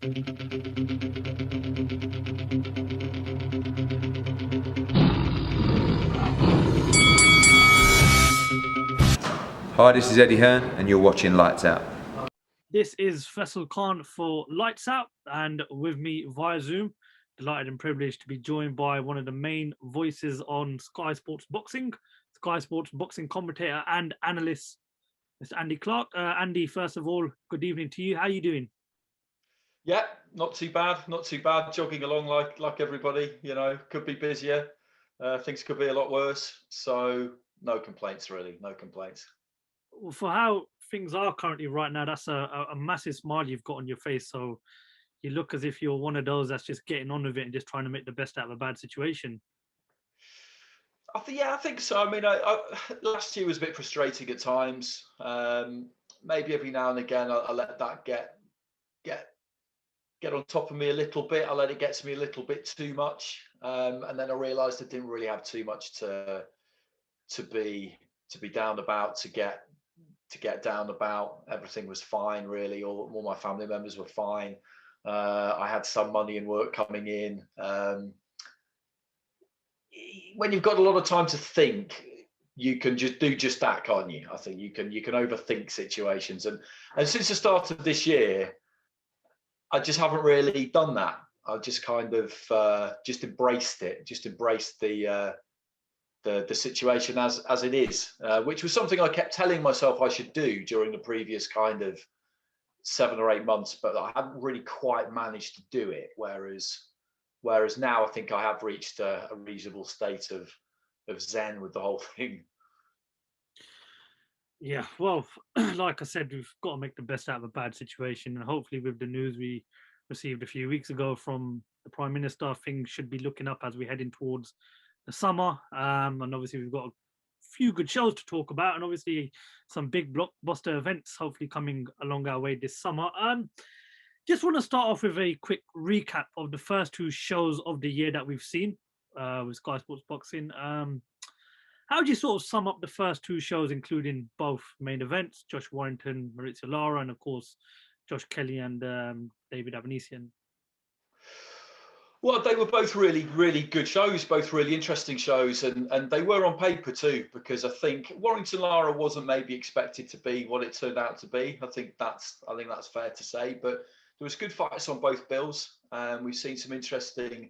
Hi, this is Eddie Hearn, and you're watching Lights Out. This is FAISAL Khan for Lights Out, and with me via Zoom, delighted and privileged to be joined by one of the main voices on Sky Sports Boxing, Sky Sports Boxing commentator and analyst, Mr. Andy Clarke. Andy, first of all, good evening to you. How are you doing? Yeah, not too bad, not too bad. Jogging along like everybody, could be busier. Things could be a lot worse. So no complaints, really, no complaints. Well, for how things are currently right now, that's a massive smile you've got on your face. So you look as if you're one of those that's just getting on with it and just trying to make the best out of a bad situation. I think so. I mean, last year was a bit frustrating at times. Maybe every now and again, I let that get on top of me a little bit. I let it get to me a little bit too much, and then I realised I didn't really have too much to be down about, to get down about. Everything was fine, really. All my family members were fine. I had some money and work coming in. When you've got a lot of time to think, you can just do just that, can't you? I think you can overthink situations, and since the start of this year, I just haven't really done that. I've just kind of just embraced it, just embraced the situation as it is, which was something I kept telling myself I should do during the previous kind of 7 or 8 months, but I hadn't really quite managed to do it. Whereas now I think I have reached a reasonable state of zen with the whole thing. Yeah, well, like I said, we've got to make the best out of a bad situation, and hopefully, with the news we received a few weeks ago from the Prime Minister, things should be looking up as we're heading towards the summer. And obviously, we've got a few good shows to talk about, and obviously some big blockbuster events hopefully coming along our way this summer. Just want to start off with a quick recap of the first two shows of the year that we've seen with Sky Sports Boxing. How would you sort of sum up the first two shows, including both main events, Josh Warrington, Maurizio Lara, and of course, Josh Kelly and David Avanesian? Well, they were both really, really good shows, both really interesting shows, and they were on paper too, because I think Warrington Lara wasn't maybe expected to be what it turned out to be. I think that's fair to say, but there was good fights on both bills, and we've seen some interesting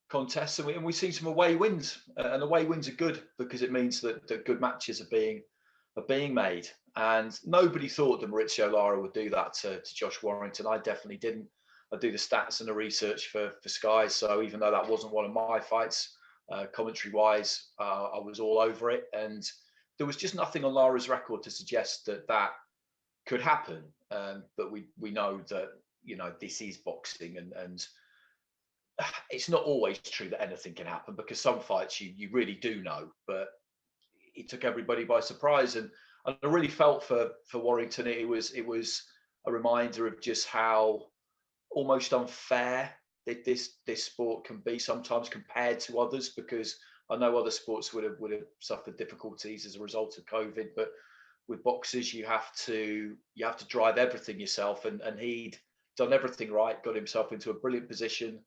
contests, and we've seen some away wins, and away wins are good because it means that good matches are being made. And nobody thought that Maurizio Lara would do that to Josh Warrington. I definitely didn't. I do the stats and the research for Sky, so even though that wasn't one of my fights, commentary wise, I was all over it, and there was just nothing on Lara's record to suggest that could happen. But we know that this is boxing, and it's not always true that anything can happen, because some fights you really do know, but it took everybody by surprise. And I really felt for Warrington. It was a reminder of just how almost unfair that this sport can be sometimes compared to others, because I know other sports would have suffered difficulties as a result of COVID, but with boxers you have to drive everything yourself, and he'd done everything right, got himself into a brilliant position.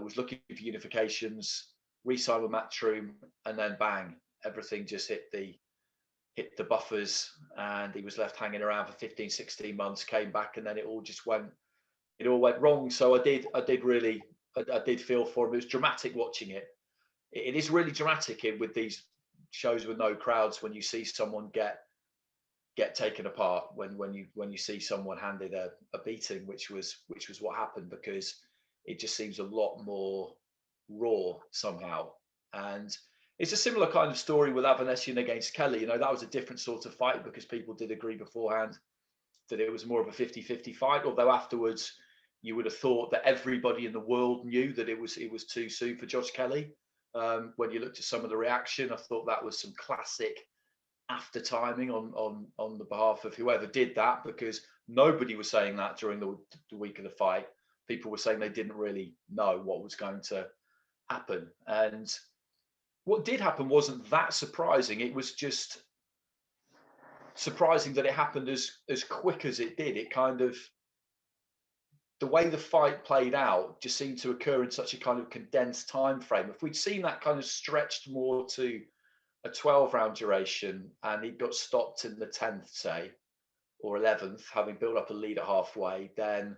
Was looking for unifications, re-signed with Matchroom, and then bang, everything just hit the buffers, and he was left hanging around for 15, 16 months, came back, and then it all went wrong. So I did feel for him. It was dramatic watching it. It is really dramatic with these shows with no crowds, when you see someone get taken apart, when you see someone handed a beating, which was what happened, because it just seems a lot more raw somehow. And it's a similar kind of story with Avanesian against Kelly. That was a different sort of fight, because people did agree beforehand that it was more of a 50-50 fight, although afterwards you would have thought that everybody in the world knew that it was too soon for Josh Kelly. When you looked at some of the reaction, I thought that was some classic after timing on the behalf of whoever did that, because nobody was saying that during the week of the fight. People were saying they didn't really know what was going to happen. And what did happen wasn't that surprising. It was just surprising that it happened as quick as it did. It kind of, the way the fight played out just seemed to occur in such a kind of condensed time frame. If we'd seen that kind of stretched more to a 12-round duration and he got stopped in the 10th, say, or 11th, having built up a lead at halfway, then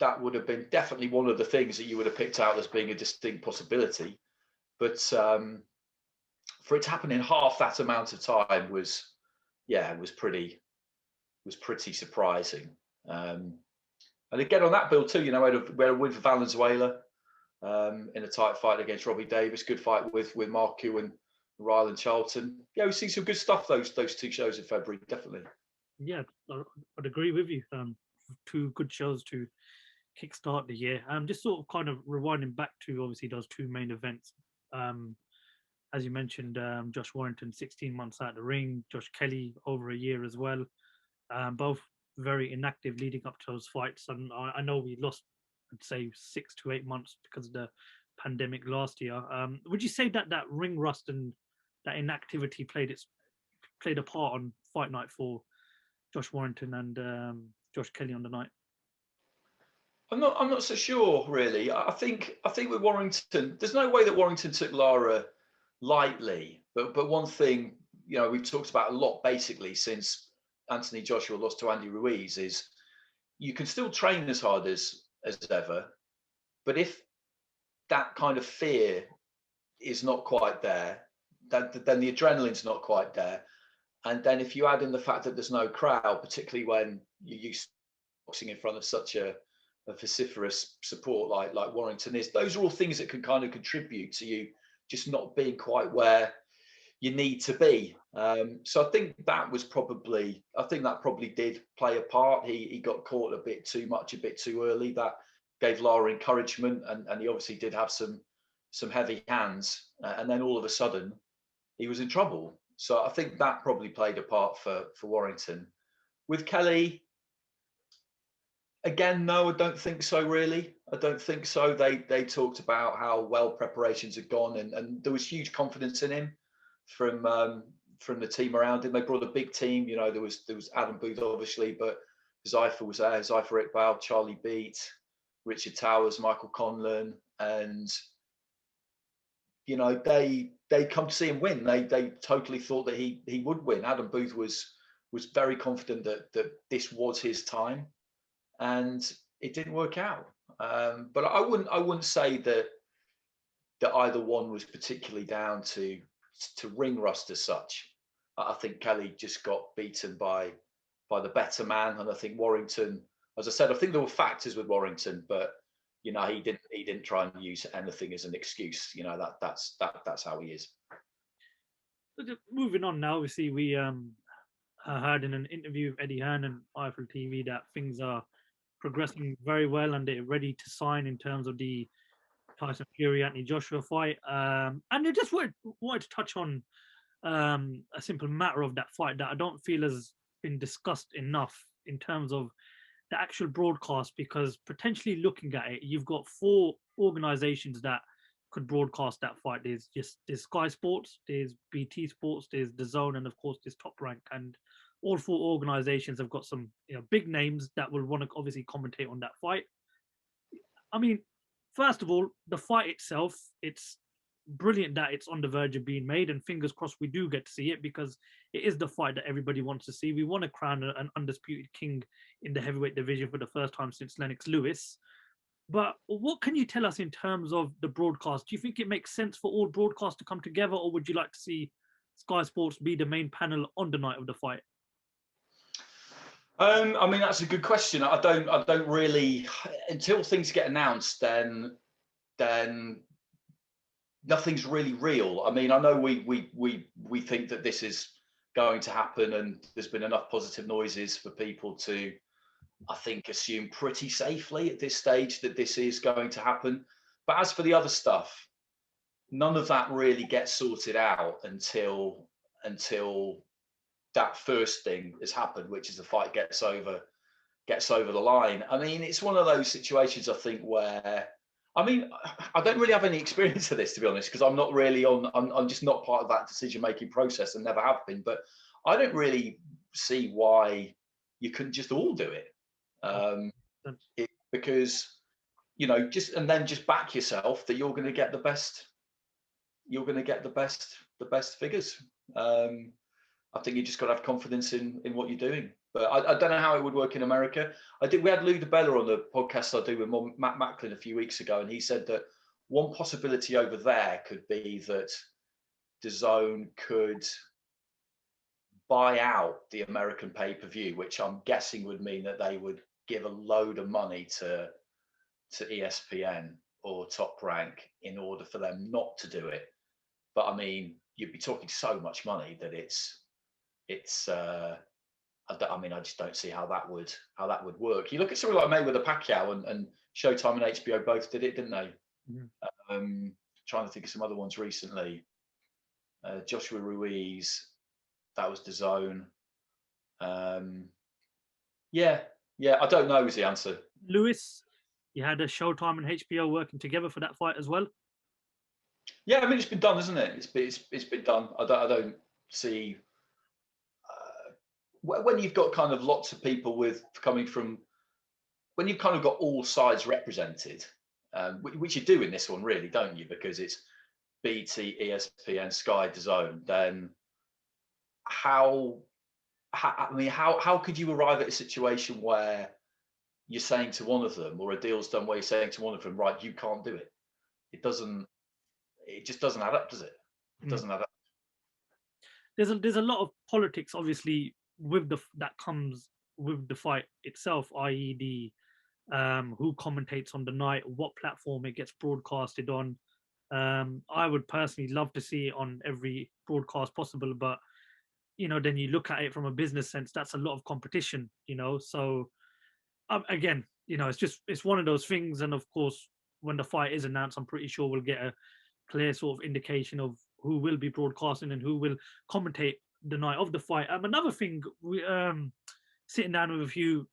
that would have been definitely one of the things that you would have picked out as being a distinct possibility. But for it to happen in half that amount of time was pretty surprising. And again, on that build too, we had a win for Valenzuela in a tight fight against Robbie Davis. Good fight with Marku and Ryland Charlton. Yeah, we see some good stuff those 2 shows in February, definitely. Yeah, I'd agree with you. 2 good shows to kickstart the year. Just sort of kind of rewinding back to obviously those 2 main events. As you mentioned, Josh Warrington 16 months out of the ring, Josh Kelly over a year as well. Both very inactive leading up to those fights, and I know we lost, I'd say, 6 to 8 months because of the pandemic last year. Would you say that ring rust and that inactivity played a part on fight night for Josh Warrington and Josh Kelly on the night? I'm not so sure, really. I think with Warrington, there's no way that Warrington took Lara lightly. But one thing, we've talked about a lot basically since Anthony Joshua lost to Andy Ruiz is you can still train as hard as ever, but if that kind of fear is not quite there, then the adrenaline's not quite there. And then if you add in the fact that there's no crowd, particularly when you're used to boxing in front of such a vociferous support like Warrington is, those are all things that can kind of contribute to you just not being quite where you need to be. So I think that probably did play a part. He got caught a bit too much, a bit too early. That gave Lara encouragement, and he obviously did have some heavy hands. And then all of a sudden, he was in trouble. So I think that probably played a part for Warrington. With Kelly, again, no, I don't think so, really. I don't think so. They talked about how well preparations had gone, and there was huge confidence in him from the team around him. They brought a big team. There was Adam Booth, obviously, but Zypher was there, Zypher Iqbal, Charlie Beat, Richard Towers, Michael Conlon, and they come to see him win. They totally thought that he would win. Adam Booth was very confident that this was his time, and it didn't work out. But I wouldn't say that either one was particularly down to ring rust as such. I think Kelly just got beaten by the better man, and I think Warrington, as I said, I think there were factors with Warrington, but he didn't try and use anything as an excuse. That's how he is. Moving on now, obviously we heard in an interview with Eddie Hearn and IFL TV that things are progressing very well and they're ready to sign in terms of the Tyson Fury Anthony Joshua fight. And I just wanted to touch on a simple matter of that fight that I don't feel has been discussed enough in terms of the actual broadcast, because potentially looking at it, you've got 4 organizations that could broadcast that fight. There's Sky Sports, there's BT Sports, there's DAZN, and of course there's Top Rank. And all 4 organizations have got some big names that will want to obviously commentate on that fight. I mean, first of all, the fight itself, it's brilliant that it's on the verge of being made, and fingers crossed we do get to see it, because it is the fight that everybody wants to see. We want to crown an undisputed king in the heavyweight division for the first time since Lennox Lewis. But what can you tell us in terms of the broadcast? Do you think it makes sense for all broadcasts to come together, or would you like to see Sky Sports be the main panel on the night of the fight? I mean, that's a good question. I don't really, until things get announced, then nothing's really real. I mean, I know we think that this is going to happen, and there's been enough positive noises for people to, I think, assume pretty safely at this stage that this is going to happen. But as for the other stuff, none of that really gets sorted out until that first thing has happened, which is the fight gets over the line. I mean, it's one of those situations, I think, where, I mean, I don't really have any experience of this, to be honest, because I'm not really I'm just not part of that decision-making process and never have been. But I don't really see why you couldn't just all do it. because just back yourself that you're going to get the best. You're going to get the best figures. I think you just got to have confidence in what you're doing. But I don't know how it would work in America. We had Lou DeBella on the podcast I do with Matt Macklin a few weeks ago, and he said that one possibility over there could be that DAZN could buy out the American pay-per-view, which I'm guessing would mean that they would give a load of money to ESPN or Top Rank in order for them not to do it. But I mean, you'd be talking so much money that I just don't see how that would work. You look at something like Mayweather Pacquiao and Showtime and HBO both did it, didn't they? Mm-hmm. Trying to think of some other ones recently. Joshua Ruiz, that was DAZN. Yeah, I don't know is the answer. Lewis, you had a Showtime and HBO working together for that fight as well. Yeah, I mean it's been done, isn't it? It's been done. I don't see when you've got kind of lots of people when you've kind of got all sides represented, which you do in this one, really, don't you? Because it's BT, ESPN, Sky, DAZN. Then how could you arrive at a situation where you're saying to one of them, or a deal's done where you're saying to one of them, right, you can't do it? It just doesn't add up, does it? It doesn't add up. There's a lot of politics, obviously, that comes with the fight itself, i.e. the who commentates on the night, what platform it gets broadcasted on. I would personally love to see it on every broadcast possible, but then you look at it from a business sense, that's a lot of competition, so again, it's one of those things. And of course, when the fight is announced, I'm pretty sure we'll get a clear sort of indication of who will be broadcasting and who will commentate the night of the fight. Another thing, we sitting down with a few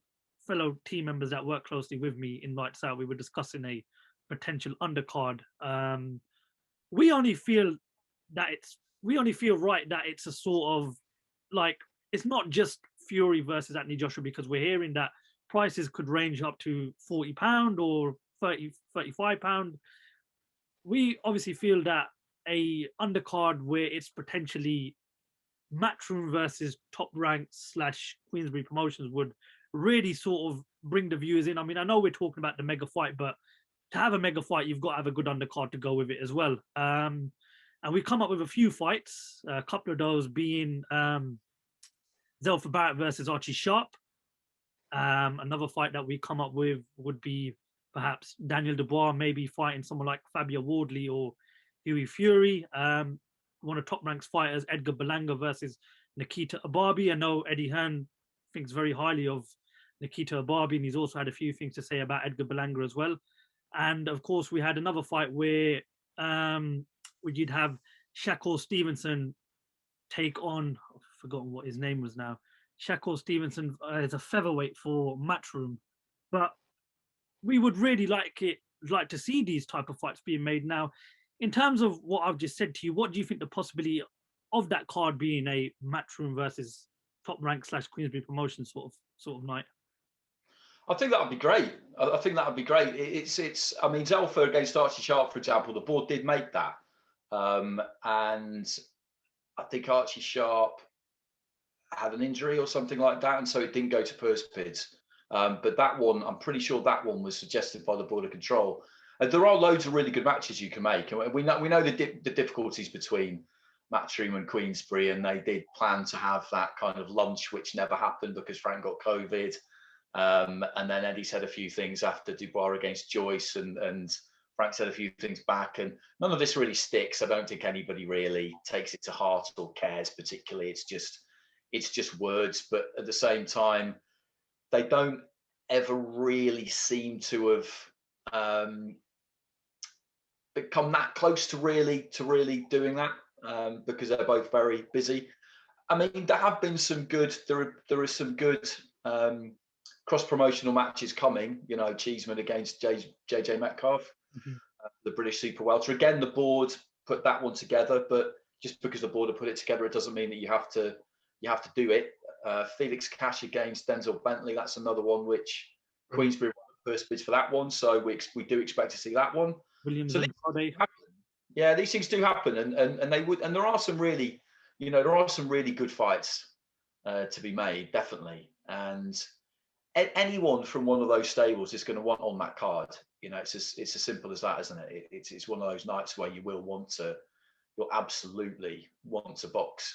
fellow team members that work closely with me in Lights Out, we were discussing a potential undercard. We only feel right that it's a sort of like, it's not just Fury versus Anthony Joshua, because we're hearing that prices could range up to £40 or £35. We obviously feel that a undercard where it's potentially Matchroom versus Top Rank / Queensberry Promotions would really sort of bring the viewers in. I mean, I know we're talking about the mega fight, but to have a mega fight, you've got to have a good undercard to go with it as well. And we've come up with a few fights, a couple of those being Zelfa Barrett versus Archie Sharp. Another fight that we come up with would be perhaps Daniel Dubois maybe fighting someone like Fabio Wardley or Hughie Fury. One of Top Rank's fighters, Edgar Berlanga versus Nikita Ababi. I know Eddie Hearn thinks very highly of Nikita Ababi, and he's also had a few things to say about Edgar Berlanga as well. And of course, we had another fight where you'd have Shakur Stevenson take on, I've forgotten what his name was now. Shakur Stevenson is a featherweight for Matchroom, but we would really like to see these type of fights being made now. In terms of what I've just said to you, what do you think the possibility of that card being a Matchroom versus Top Rank / Queensberry Promotion sort of night? I think that would be great. I think that would be great. I mean, Zelfa against Archie Sharp, for example, the board did make that. And I think Archie Sharp had an injury or something like that, and so it didn't go to first bids. But that one, I'm pretty sure that one was suggested by the Board of Control. There are loads of really good matches you can make, and we know the difficulties between Matchroom and Queensberry, and they did plan to have that kind of lunch, which never happened because Frank got COVID. And then Eddie said a few things after Dubois against Joyce, and Frank said a few things back, and none of this really sticks. I don't think anybody really takes it to heart or cares particularly. It's just words, but at the same time, they don't ever really seem to have become that close to really doing that, because they're both very busy. I mean, there have been some good. There are some good cross-promotional matches coming. Cheeseman against JJ Metcalf, the British super welter. Again, the board put that one together, but just because the board have put it together, it doesn't mean that you have to do it. Felix Cash against Denzel Bentley. That's another one which Queensberry first bids for that one, so we do expect to see that one. Williams So and Sade. yeah, these things do happen, and they would, and there are some really, there are some really good fights to be made, definitely, and anyone from one of those stables is going to want on that card. It's as simple as that, isn't it? It's one of those nights where you'll absolutely want to box.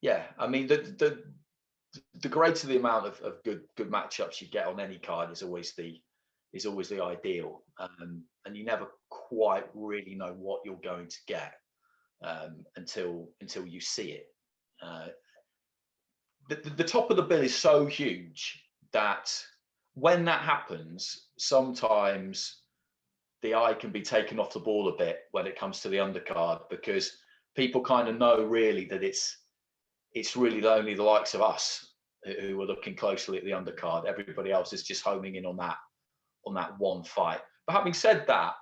Yeah, I mean the greater the amount of good matchups you get on any card is always the ideal, and you never quite really know what you're going to get until you see it. The top of the bill is so huge that when that happens, sometimes the eye can be taken off the ball a bit when it comes to the undercard, because people kind of know really that it's really only the likes of us who are looking closely at the undercard. Everybody else is just homing in on that one fight. But having said that,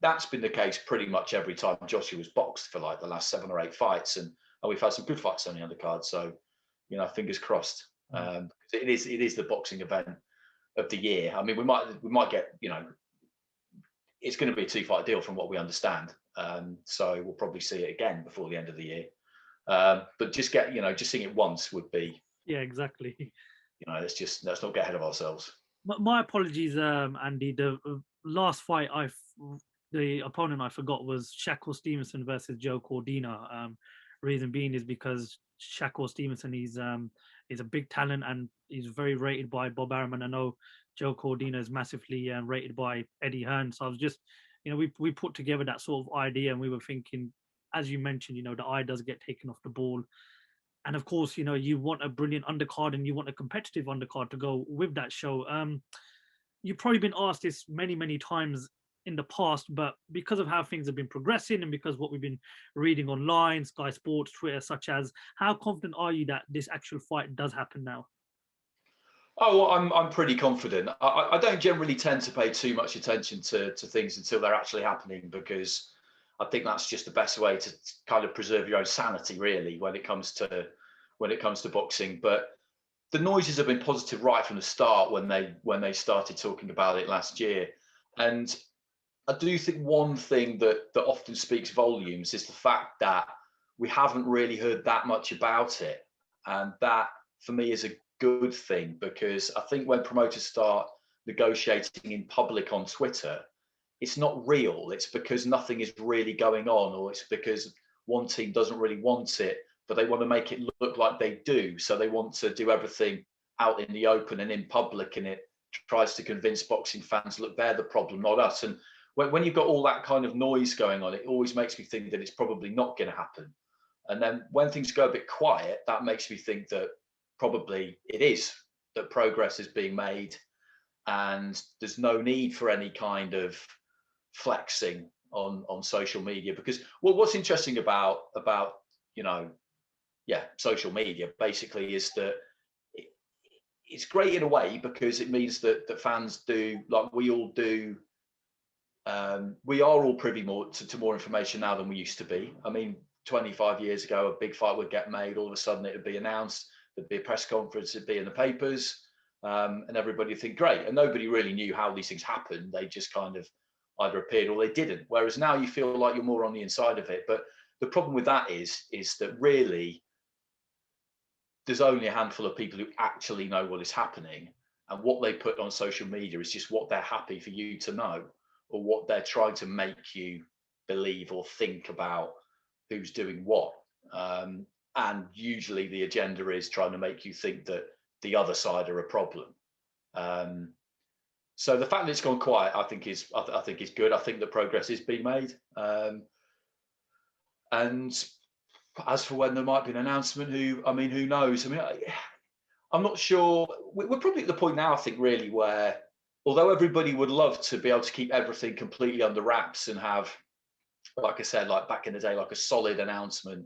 that's been the case pretty much every time Joshua's boxed for like the last 7 or 8 fights, and we've had some good fights on the undercard. So, fingers crossed. It is the boxing event of the year. I mean, we might get, it's going to be a 2-fight deal from what we understand. So we'll probably see it again before the end of the year. But just seeing it once would be. Yeah, exactly. Let's not get ahead of ourselves. My apologies, Andy. The last fight the opponent I forgot was Shakur Stevenson versus Joe Cordina. Reason being is because Shakur Stevenson is a big talent and he's very rated by Bob Arum. I know Joe Cordina is massively rated by Eddie Hearn. So I was just, we put together that sort of idea, and we were thinking, as you mentioned, the eye does get taken off the ball. And of course, you want a brilliant undercard and you want a competitive undercard to go with that show. You've probably been asked this many, many times in the past, but because of how things have been progressing and because what we've been reading online, Sky Sports, Twitter, such as, how confident are you that this actual fight does happen now? Oh, well, I'm pretty confident. I don't generally tend to pay too much attention to things until they're actually happening, because I think that's just the best way to kind of preserve your own sanity, really, when it comes to boxing. But the noises have been positive right from the start when they started talking about it last year. And I do think one thing that often speaks volumes is the fact that we haven't really heard that much about it. And that, for me, is a good thing, because I think when promoters start negotiating in public on Twitter, it's not real. It's because nothing is really going on, or it's because one team doesn't really want it, but they want to make it look like they do. So they want to do everything out in the open and in public, and it tries to convince boxing fans, look, they're the problem, not us. And when you've got all that kind of noise going on, it always makes me think that it's probably not going to happen. And then when things go a bit quiet, that makes me think that probably it is, that progress is being made, and there's no need for any kind of flexing on social media. Because what's interesting about social media basically is that it's great in a way, because it means that fans do, like we all do, we are all privy to more information now than we used to be. I mean, 25 years ago, a big fight would get made, all of a sudden it would be announced, there'd be a press conference, it'd be in the papers, and everybody would think, great. And nobody really knew how these things happened. They just kind of either appeared or they didn't. Whereas now you feel like you're more on the inside of it. But the problem with that is that really there's only a handful of people who actually know what is happening, and what they put on social media is just what they're happy for you to know, or what they're trying to make you believe or think about who's doing what. And usually the agenda is trying to make you think that the other side are a problem. So the fact that it's gone quiet, I think is good. I think that progress is being made. And as for when there might be an announcement, who knows? I mean, I'm not sure. We're probably at the point now, I think, really, where although everybody would love to be able to keep everything completely under wraps and have, like I said, like back in the day, like a solid announcement.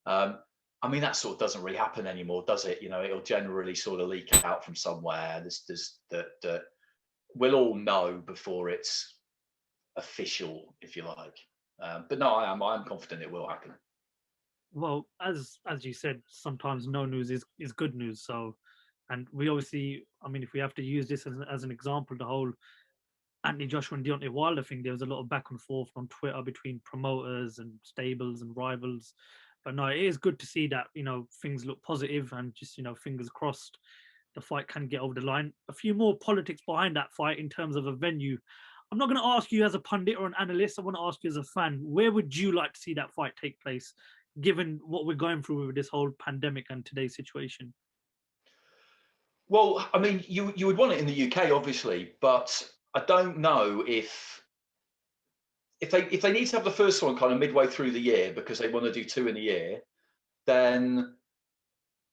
I mean, that sort of doesn't really happen anymore, does it? It'll generally sort of leak out from somewhere. There's that we'll all know before it's official, if you like. But no, I'm confident it will happen. Well, as you said, sometimes no news is good news. So And we obviously, I mean, if we have to use this as an example, the whole Anthony Joshua and Deontay Wilder thing, there was a lot of back and forth on Twitter between promoters and stables and rivals. But no, it is good to see that, things look positive, and just, fingers crossed the fight can get over the line. A few more politics behind that fight in terms of a venue. I'm not going to ask you as a pundit or an analyst. I want to ask you as a fan, where would you like to see that fight take place, given what we're going through with this whole pandemic and today's situation? Well, I mean, you would want it in the UK, obviously, but I don't know if they need to have the first one kind of midway through the year because they want to do two in a year, then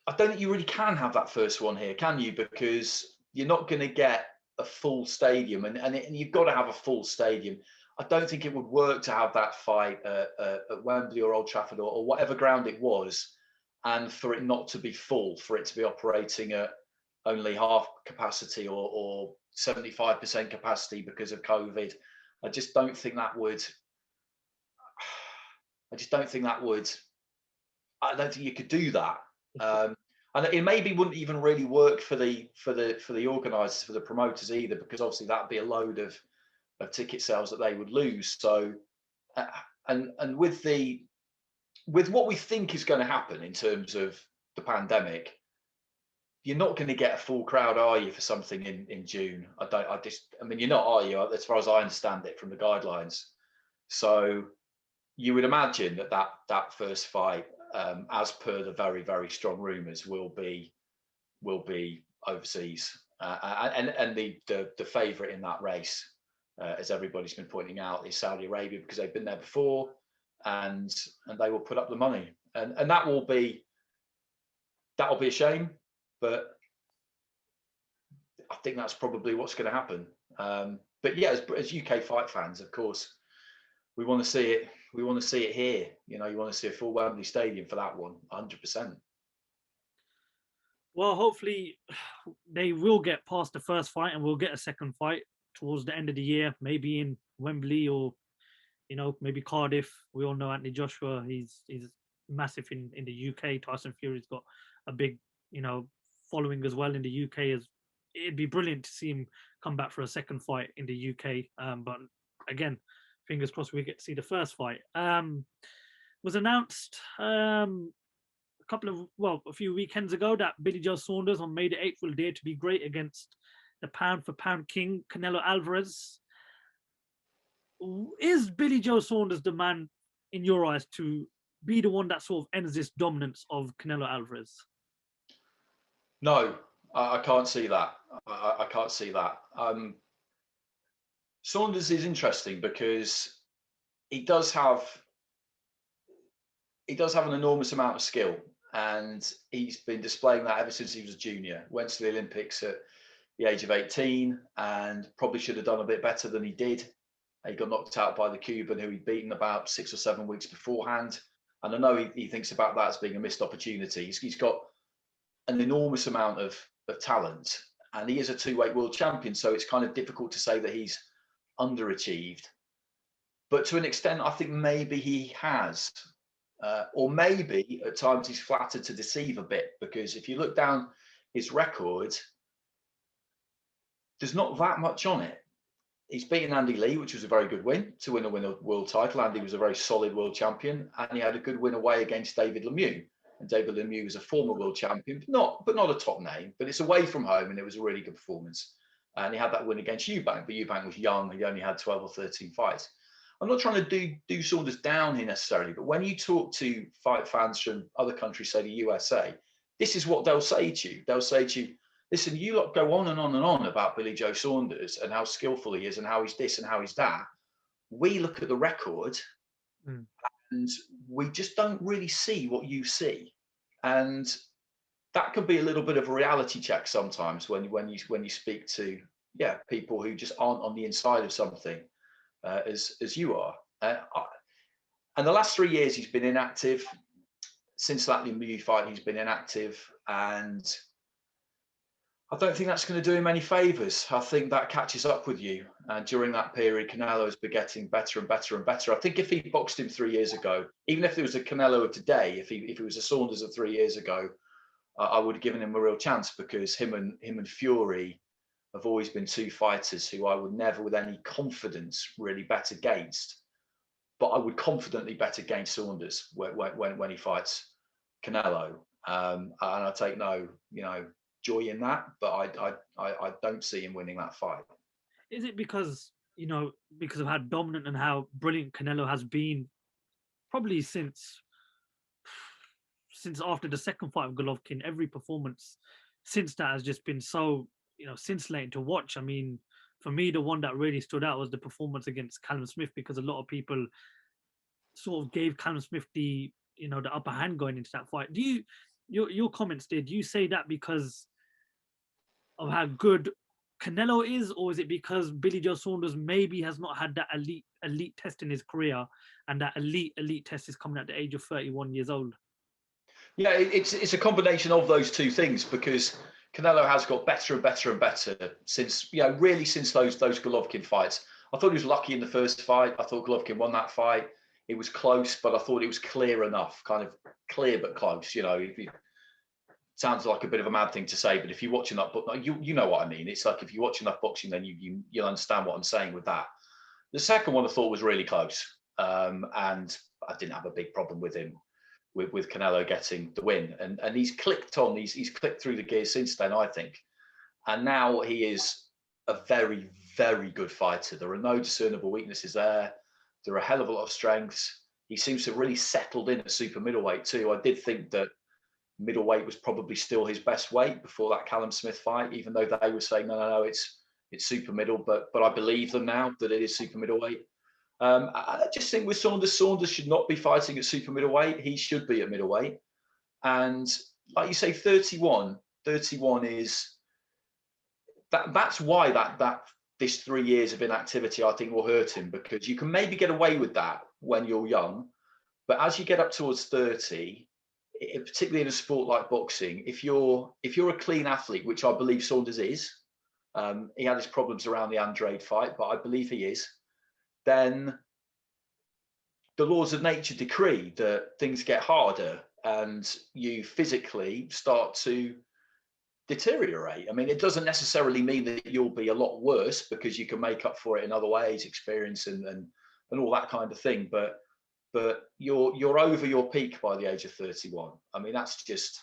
I don't think you really can have that first one here, can you? Because you're not going to get a full stadium, and you've got to have a full stadium. I don't think it would work to have that fight at Wembley or Old Trafford or whatever ground it was, and for it not to be full, for it to be operating at only half capacity or 75% capacity because of COVID. I just don't think that would. I don't think you could do that. And it maybe wouldn't even really work for the organisers, for the promoters either, because obviously that'd be a load of ticket sales that they would lose. So, and with what we think is going to happen in terms of the pandemic, you're not going to get a full crowd, are you, for something in June? I mean, you're not, are you? As far as I understand it from the guidelines. So you would imagine that first fight, as per the very, very strong rumours, will be overseas, and the favourite in that race, as everybody's been pointing out, is Saudi Arabia, because they've been there before, and they will put up the money, and that'll be a shame. But I think that's probably what's going to happen. But yeah, as UK fight fans, of course, we want to see it. We want to see it here. You want to see a full Wembley Stadium for that one, 100%. Well, hopefully they will get past the first fight and we'll get a second fight towards the end of the year, maybe in Wembley or, maybe Cardiff. We all know Anthony Joshua. He's massive in the UK. Tyson Fury's got a big, following as well in the UK. It'd be brilliant to see him come back for a second fight in the UK. But again, fingers crossed we get to see the first fight. Was announced a few weekends ago that Billy Joe Saunders on May the 8th will dare to be great against the pound for pound king, Canelo Alvarez. Is Billy Joe Saunders the man, in your eyes, to be the one that sort of ends this dominance of Canelo Alvarez? No, I can't see that. I can't see that. Saunders is interesting because he does have an enormous amount of skill, and he's been displaying that ever since he was a junior. Went to the Olympics at the age of 18 and probably should have done a bit better than he did. He got knocked out by the Cuban, who he'd beaten about 6 or 7 weeks beforehand. And I know he thinks about that as being a missed opportunity. He's got an enormous amount of talent, and he is a two-weight world champion, so it's kind of difficult to say that he's underachieved. But to an extent, I think maybe he has. Or maybe at times he's flattered to deceive a bit, because if you look down his record, there's not that much on it. He's beaten Andy Lee, which was a very good win, to win a world title. Andy was a very solid world champion, and he had a good win away against David Lemieux. And David Lemieux was a former world champion, but not a top name. But it's away from home, and it was a really good performance. And he had that win against Eubank, but Eubank was young. He only had 12 or 13 fights. I'm not trying to do Saunders down here necessarily, but when you talk to fight fans from other countries, say the USA, this is what they'll say to you. They'll say to you, listen, you lot go on and on and on about Billy Joe Saunders and how skillful he is and how he's this and how he's that. We look at the record and we just don't really see what you see. And that can be a little bit of a reality check sometimes when you speak to people who just aren't on the inside of something. As you are, and the last 3 years he's been inactive. Since that Lemieux fight, he's been inactive, and I don't think that's going to do him any favours. I think that catches up with you, and during that period, Canelo has been getting better and better and better. I think if he boxed him 3 years ago, even if there was a Canelo of today, if he was a Saunders of 3 years ago, I would have given him a real chance, because him and Fury have always been two fighters who I would never, with any confidence, really bet against. But I would confidently bet against Saunders when he fights Canelo, and I take no, joy in that. But I don't see him winning that fight. Is it because because of how dominant and how brilliant Canelo has been, probably since after the second fight of Golovkin? Every performance since that has just been so scintillating to watch. I mean, for me, the one that really stood out was the performance against Callum Smith, because a lot of people sort of gave Callum Smith the the upper hand going into that fight. Do you your comments there? Do you say that because of how good Canelo is, or is it because Billy Joe Saunders maybe has not had that elite test in his career, and that elite test is coming at the age of 31 years old? Yeah, it's a combination of those two things, because Canelo has got better and better and better since, really since those Golovkin fights. I thought he was lucky in the first fight. I thought Golovkin won that fight. It was close, but I thought it was clear enough, kind of clear but close. Sounds like a bit of a mad thing to say, but if you're watching that, you know what I mean. It's like, if you watch enough boxing, then you'll understand what I'm saying with that. The second one I thought was really close, and I didn't have a big problem with him, with Canelo getting the win. And he's clicked on, he's clicked through the gears since then, I think. And now he is a very, very good fighter. There are no discernible weaknesses there. There are a hell of a lot of strengths. He seems to have really settled in at super middleweight too. I did think that middleweight was probably still his best weight before that Callum Smith fight, even though they were saying no, it's super middle. But I believe them now that it is super middleweight. I just think with Saunders should not be fighting at super middleweight. He should be at middleweight. And like you say, 31 is that's why that this 3 years of inactivity, I think, will hurt him, because you can maybe get away with that when you're young, but as you get up towards 30, particularly in a sport like boxing, if you're a clean athlete, which I believe Saunders is, he had his problems around the Andrade fight, but I believe he is, then the laws of nature decree that things get harder and you physically start to deteriorate. I mean, it doesn't necessarily mean that you'll be a lot worse, because you can make up for it in other ways, experience and all that kind of thing. But you're over your peak by the age of 31. I mean, that's just,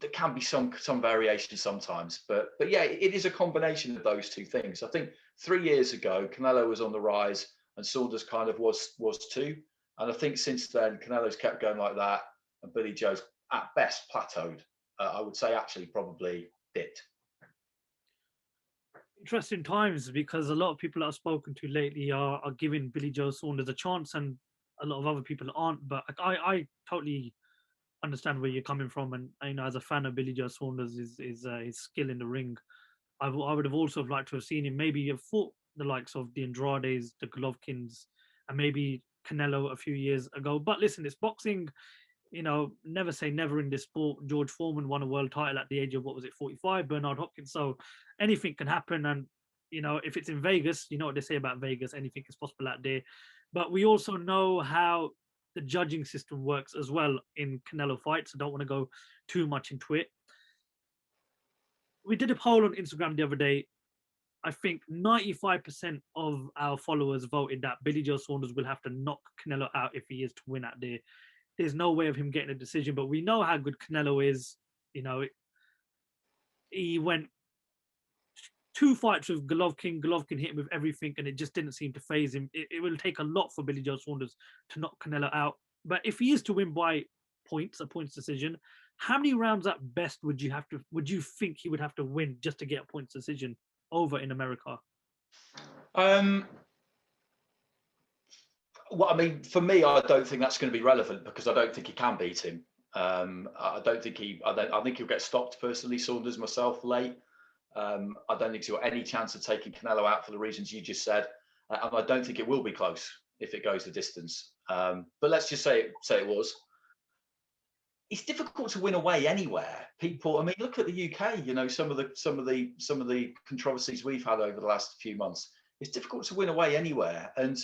there can be some variation sometimes, but yeah, it is a combination of those two things. I think 3 years ago, Canelo was on the rise and Saunders kind of was too. And I think since then, Canelo's kept going like that, and Billy Joe's at best plateaued. I would say actually probably dipped. Interesting times, because a lot of people that I've spoken to lately are giving Billy Joe Saunders a chance, and a lot of other people aren't. But I totally understand where you're coming from, and as a fan of Billy Joe Saunders, his skill in the ring, I would have also liked to have seen him maybe have fought the likes of the Andrades, the Golovkins, and maybe Canelo a few years ago. But listen, it's boxing. Never say never in this sport. George Foreman won a world title at the age of, 45? Bernard Hopkins. So anything can happen. And, if it's in Vegas, you know what they say about Vegas, anything is possible out there. But we also know how the judging system works as well in Canelo fights. I don't want to go too much into it. We did a poll on Instagram the other day. I think 95% of our followers voted that Billy Joe Saunders will have to knock Canelo out if he is to win out there. There's no way of him getting a decision, but we know how good Canelo is. He went 2 fights with Golovkin. Golovkin hit him with everything, and it just didn't seem to phase him. It will take a lot for Billy Joe Saunders to knock Canelo out. But if he is to win by points, a points decision, how many rounds at best would you think he would have to win just to get a points decision over in America? Well, I mean, for me, I don't think that's going to be relevant, because I don't think he can beat him. I think he'll get stopped personally, Saunders, myself, late. I don't think he's got any chance of taking Canelo out for the reasons you just said. And I don't think it will be close if it goes the distance. But let's just say it was. It's difficult to win away anywhere. People, I mean, look at the UK. Some of the controversies we've had over the last few months. It's difficult to win away anywhere. And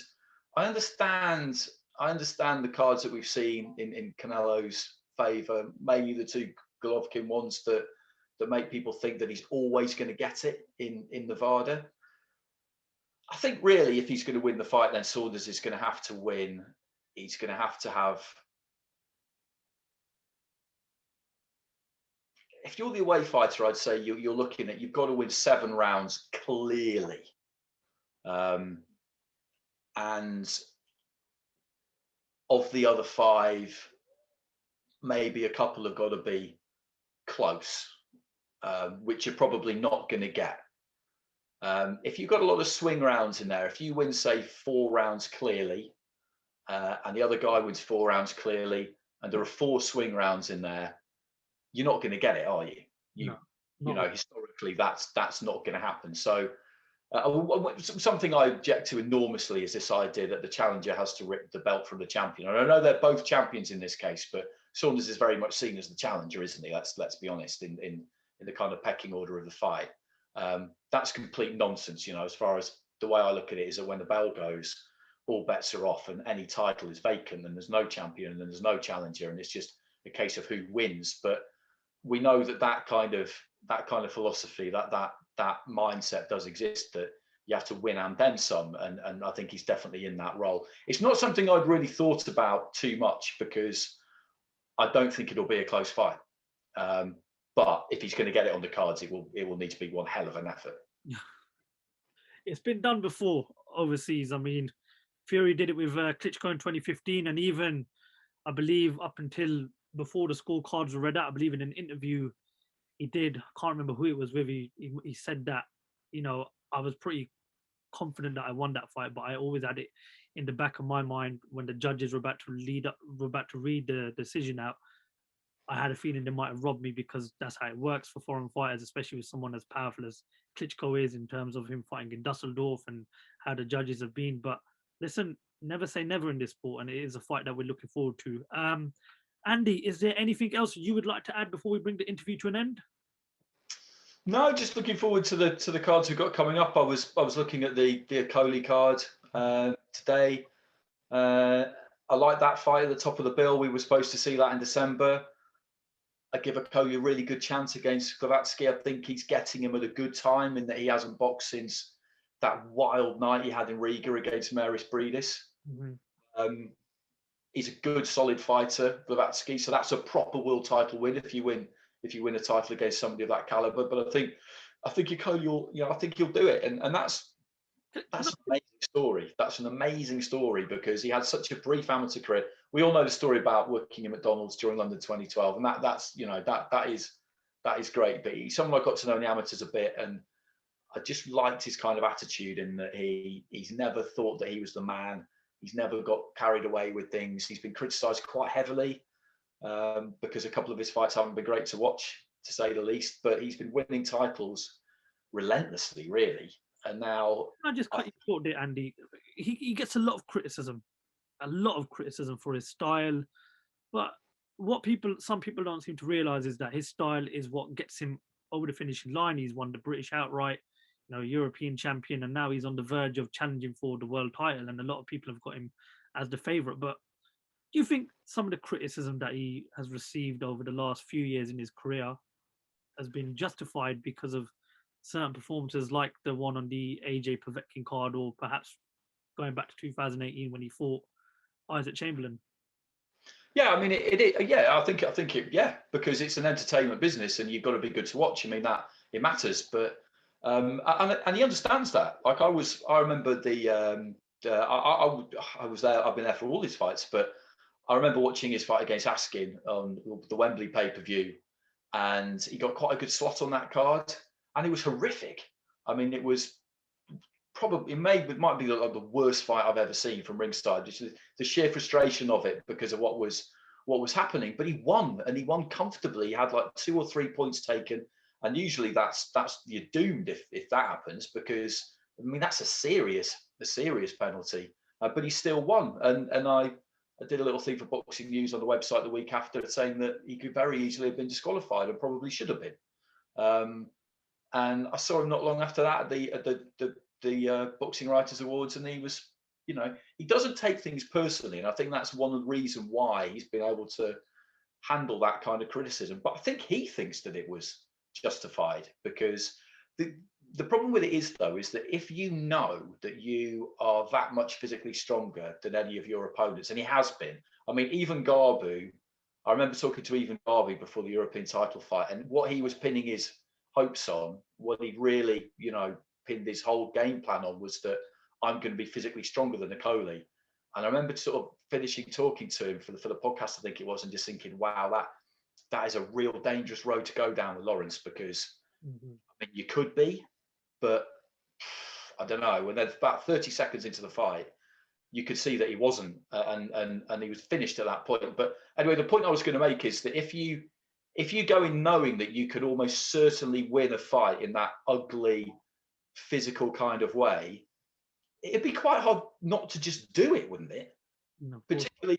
I understand the cards that we've seen in Canelo's favour, mainly the two Golovkin ones that make people think that he's always going to get it in Nevada. I think really, if he's going to win the fight, then Saunders is going to have to win. He's going to have. If you're the away fighter, I'd say you're looking at, you've got to win 7 rounds clearly. And of the other 5, maybe a couple have got to be close, which you're probably not going to get. If you've got a lot of swing rounds in there, if you win, say, 4 rounds clearly, and the other guy wins 4 rounds clearly, and there are 4 swing rounds in there, you're not going to get it, are you? You know, historically, that's not going to happen. So something I object to enormously is this idea that the challenger has to rip the belt from the champion. And I know they're both champions in this case, but Saunders is very much seen as the challenger, isn't he? Let's be honest, in the kind of pecking order of the fight. That's complete nonsense, you know, as far as the way I look at it is that when the bell goes, all bets are off and any title is vacant and there's no champion and there's no challenger and it's just a case of who wins. But we know that kind of philosophy, that mindset does exist, that you have to win and then some, and I think he's definitely in that role. It's not something I'd really thought about too much because I don't think it'll be a close fight. But if he's going to get it on the cards, it will need to be one hell of an effort. It's been done before overseas. I mean, Fury did it with Klitschko in 2015, and even I believe up until before the scorecards were read out, I believe in an interview he did, I can't remember who it was with, he said that, you know, I was pretty confident that I won that fight, but I always had it in the back of my mind when the judges were about to read the decision out. I had a feeling they might have robbed me because that's how it works for foreign fighters, especially with someone as powerful as Klitschko is in terms of him fighting in Dusseldorf and how the judges have been. But listen, never say never in this sport, and it is a fight that we're looking forward to. Andy, is there anything else you would like to add before we bring the interview to an end? No, just looking forward to the cards we've got coming up. I was looking at the Okolie card today. I like that fight at the top of the bill. We were supposed to see that in December. I give Okolie a really good chance against Blavatsky. I think he's getting him at a good time in that he hasn't boxed since that wild night he had in Riga against Maris Bridis. Mm-hmm. He's a good, solid fighter, Blavatsky. So that's a proper world title win if you win a title against somebody of that caliber. But I think Okolie, I think he'll do it, and that's an amazing story. That's an amazing story because he had such a brief amateur career. We all know the story about working at McDonald's during London 2012, and that is great. But he's someone I got to know in the amateurs a bit, and I just liked his kind of attitude in that he's never thought that he was the man. He's never got carried away with things. He's been criticised quite heavily because a couple of his fights haven't been great to watch, to say the least. But he's been winning titles relentlessly, really. And now, I just cut you short there, Andy. He gets a lot of criticism for his style. But what some people don't seem to realise is that his style is what gets him over the finishing line. He's won the British outright, European champion, and now he's on the verge of challenging for the world title. And a lot of people have got him as the favourite. But do you think some of the criticism that he has received over the last few years in his career has been justified because of certain performances like the one on the AJ Povetkin card, or perhaps going back to 2018 when he fought Isaac Chamberlain? Yeah, I mean, I think it, because it's an entertainment business and you've got to be good to watch. I mean, that it matters, but and he understands that. Like I remember I was there. I've been there for all his fights, but I remember watching his fight against Askin on the Wembley pay-per-view, and he got quite a good slot on that card. And it was horrific. I mean, it was probably, it might be like the worst fight I've ever seen from ringside. Just the sheer frustration of it because of what was happening. But he won, and he won comfortably. He had like 2 or 3 points taken, and usually that's you're doomed if that happens, because I mean that's a serious penalty. But he still won, and I did a little thing for Boxing News on the website the week after saying that he could very easily have been disqualified and probably should have been. And I saw him not long after that at the Boxing Writers Awards, and he was, he doesn't take things personally, and I think that's one of the reasons why he's been able to handle that kind of criticism. But I think he thinks that it was justified, because the problem with it is, though, is that if you know that you are that much physically stronger than any of your opponents, and he has been. I mean, even Garbu, I remember talking to even Garbu before the European title fight, and what he was pinning his hopes on, what he really, pinned his whole game plan on, was that I'm going to be physically stronger than Okolie. And I remember sort of finishing talking to him for the podcast, I think it was, and just thinking, wow, that is a real dangerous road to go down with Lawrence, because I mean, you could be, but I don't know. When they're about 30 seconds into the fight, you could see that he wasn't, and he was finished at that point. But anyway, the point I was going to make is that if you go in knowing that you could almost certainly win a fight in that ugly, physical kind of way, it'd be quite hard not to just do it, wouldn't it? No, Particularly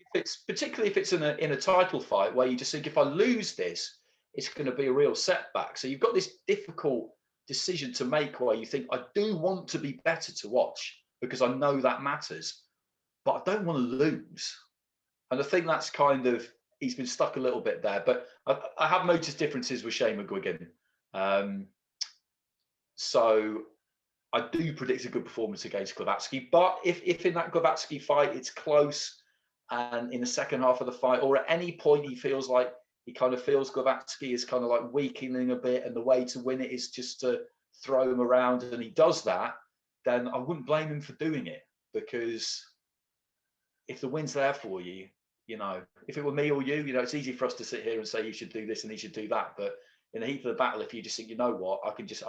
if it's in a title fight where you just think, if I lose this, it's going to be a real setback. So you've got this difficult decision to make where you think, I do want to be better to watch because I know that matters, but I don't want to lose. And I think that's kind of, he's been stuck a little bit there. But I have noticed differences with Shane McGuigan. So I do predict a good performance against Glavatsky. But if in that Glavatsky fight it's close, and in the second half of the fight, or at any point he feels Glavatsky is kind of like weakening a bit, and the way to win it is just to throw him around, and he does that, then I wouldn't blame him for doing it, because if the win's there for you, if it were me or you, it's easy for us to sit here and say you should do this and he should do that. But in the heat of the battle, if you just think, you know what, I can just,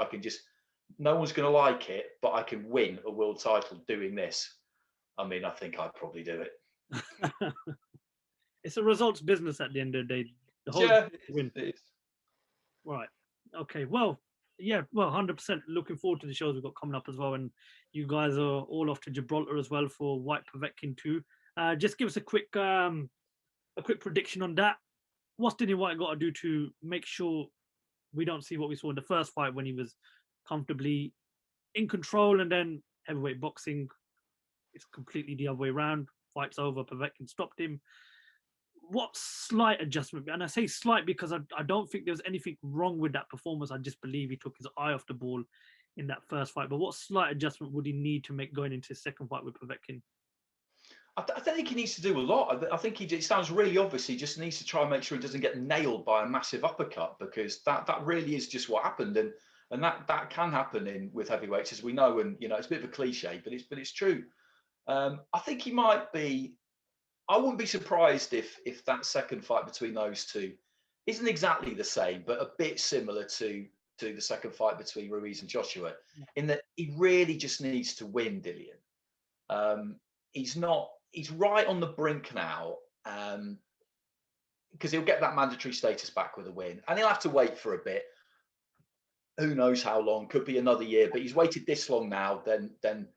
no one's going to like it, but I can win a world title doing this. I mean, I think I'd probably do it. It's a results business at the end of the day. The whole win. It is. Right. Okay. Well, yeah. Well, 100%. Looking forward to the shows we've got coming up as well, and you guys are all off to Gibraltar as well for Whyte Povetkin too. Just give us a quick prediction on that. What's Dillian Whyte got to do to make sure we don't see what we saw in the first fight, when he was comfortably in control, and then heavyweight boxing, it's completely the other way around. Fight's over, Povetkin stopped him. What slight adjustment, and I say slight because I don't think there was anything wrong with that performance. I just believe he took his eye off the ball in that first fight. But what slight adjustment would he need to make going into his second fight with Povetkin? I don't think he needs to do a lot. I think it sounds really obvious. He just needs to try and make sure he doesn't get nailed by a massive uppercut, because that really is just what happened, and that can happen with heavyweights, as we know. And it's a bit of a cliche, but it's true. I think he might be. I wouldn't be surprised if that second fight between those two isn't exactly the same, but a bit similar to the second fight between Ruiz and Joshua, in that he really just needs to win, Dillian. He's right on the brink now, because he'll get that mandatory status back with a win, and he'll have to wait for a bit. Who knows how long? Could be another year, but he's waited this long now. Then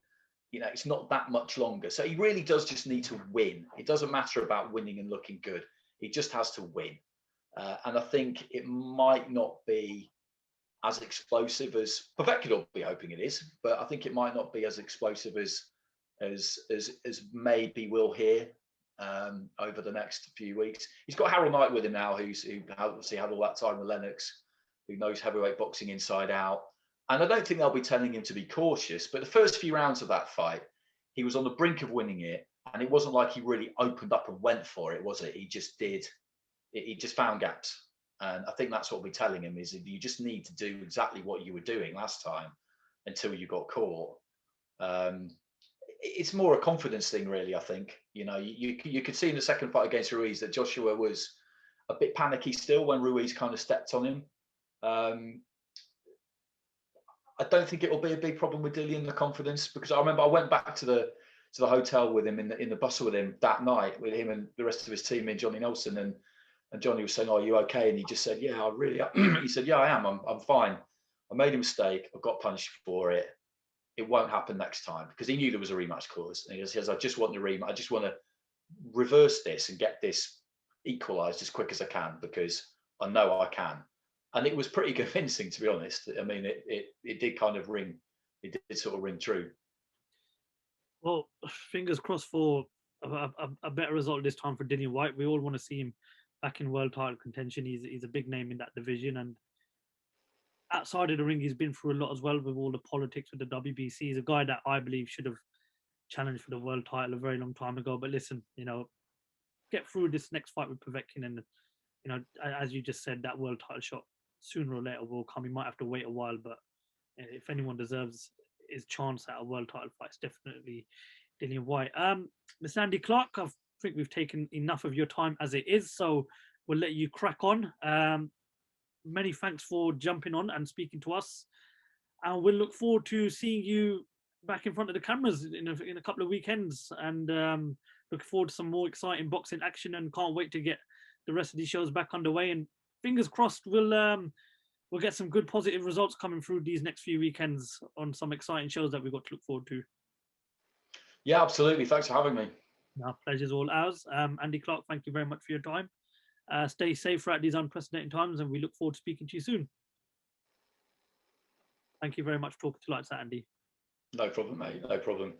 it's not that much longer. So he really does just need to win. It doesn't matter about winning and looking good. He just has to win. And I think it might not be as explosive as Povetkin will be hoping it is, but I think it might not be as explosive as maybe we'll hear over the next few weeks. He's got Harold Knight with him now, who obviously had all that time with Lennox, who knows heavyweight boxing inside out. And I don't think they'll be telling him to be cautious, but the first few rounds of that fight, he was on the brink of winning it, and it wasn't like he really opened up and went for it, was it? He just did. He just found gaps. And I think that's what we're telling him, is that you just need to do exactly what you were doing last time until you got caught. It's more a confidence thing, really, I think. You could see in the second fight against Ruiz that Joshua was a bit panicky still when Ruiz kind of stepped on him. I don't think it will be a big problem with Dillian, the confidence, because I remember I went back to the hotel with him in the bus with him that night, with him and the rest of his team and Johnny Nelson, and Johnny was saying, "Oh, are you okay?" And he just said, "Yeah, I really am." He said, "Yeah, I am. I'm fine. I made a mistake. I got punished for it. It won't happen next time," because he knew there was a rematch clause. And he says, "I just want the rematch. I just want to reverse this and get this equalised as quick as I can, because I know I can." And it was pretty convincing, to be honest. I mean, it did kind of ring. It did sort of ring true. Well, fingers crossed for a better result this time for Dillian Whyte. We all want to see him back in world title contention. He's a big name in that division, and outside of the ring, he's been through a lot as well with all the politics with the WBC. He's a guy that I believe should have challenged for the world title a very long time ago. But listen, get through this next fight with Povetkin, and as you just said, that world title shot sooner or later will come. He might have to wait a while, but if anyone deserves his chance at a world title fight, it's definitely Dillian Whyte. Miss Andy Clarke, I think we've taken enough of your time as it is, so we'll let you crack on. Many thanks for jumping on and speaking to us, and we'll look forward to seeing you back in front of the cameras in a couple of weekends, and looking forward to some more exciting boxing action, and can't wait to get the rest of these shows back underway. And fingers crossed, we'll get some good positive results coming through these next few weekends on some exciting shows that we've got to look forward to. Yeah, absolutely. Thanks for having me. No, pleasure's all ours. Andy Clarke, thank you very much for your time. Stay safe throughout these unprecedented times, and we look forward to speaking to you soon. Thank you very much for talking to Lights Out, Andy. No problem, mate. No problem.